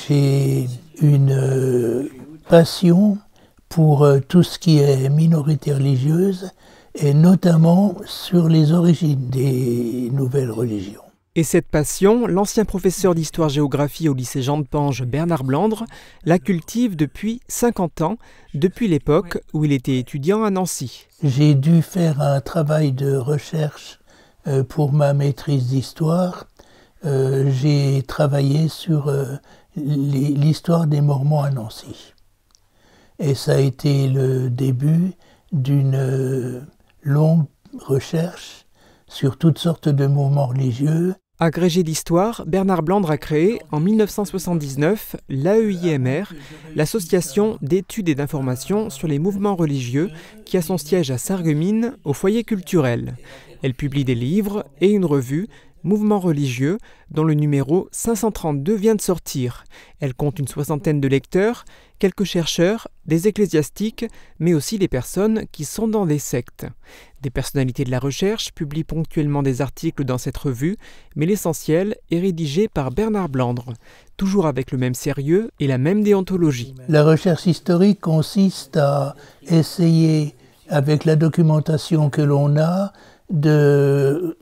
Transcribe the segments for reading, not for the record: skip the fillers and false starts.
J'ai une passion pour tout ce qui est minorité religieuse et notamment sur les origines des nouvelles religions. Et cette passion, l'ancien professeur d'histoire-géographie au lycée Jean de Pange, Bernard Blandre, la cultive depuis 50 ans, depuis l'époque où il était étudiant à Nancy. J'ai dû faire un travail de recherche pour ma maîtrise d'histoire. J'ai travaillé sur l'histoire des Mormons à Nancy. Et ça a été le début d'une longue recherche sur toutes sortes de mouvements religieux. Agrégé d'histoire, Bernard Blandre a créé en 1979 l'AEIMR, l'Association d'études et d'information sur les mouvements religieux, qui a son siège à Sarreguemines, au foyer culturel. Elle publie des livres et une revue, Mouvements religieux, dont le numéro 532 vient de sortir. Elle compte une soixantaine de lecteurs, quelques chercheurs, des ecclésiastiques, mais aussi des personnes qui sont dans des sectes. Des personnalités de la recherche publient ponctuellement des articles dans cette revue, mais l'essentiel est rédigé par Bernard Blandre, toujours avec le même sérieux et la même déontologie. La recherche historique consiste à essayer, avec la documentation que l'on a, de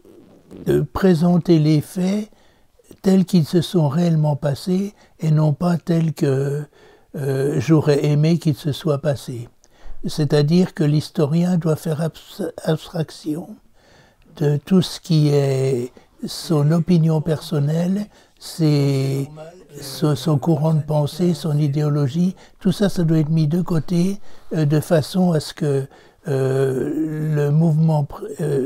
présenter les faits tels qu'ils se sont réellement passés et non pas tels que j'aurais aimé qu'ils se soient passés. C'est-à-dire que l'historien doit faire abstraction de tout ce qui est son opinion personnelle, son courant de pensée, son idéologie. Tout ça, ça doit être mis de côté de façon à ce que le mouvement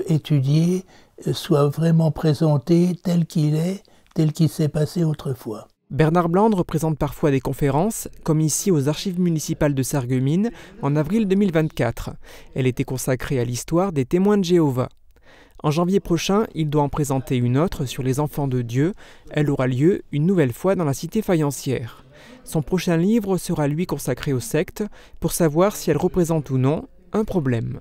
étudié soit vraiment présenté tel qu'il est, tel qu'il s'est passé autrefois. Bernard Blandre présente parfois des conférences, comme ici aux Archives municipales de Sarreguemines en avril 2024. Elle était consacrée à l'histoire des témoins de Jéhovah. En janvier prochain, il doit en présenter une autre sur les enfants de Dieu. Elle aura lieu une nouvelle fois dans la cité faïencière. Son prochain livre sera lui consacré aux sectes, pour savoir si elles représentent ou non un problème.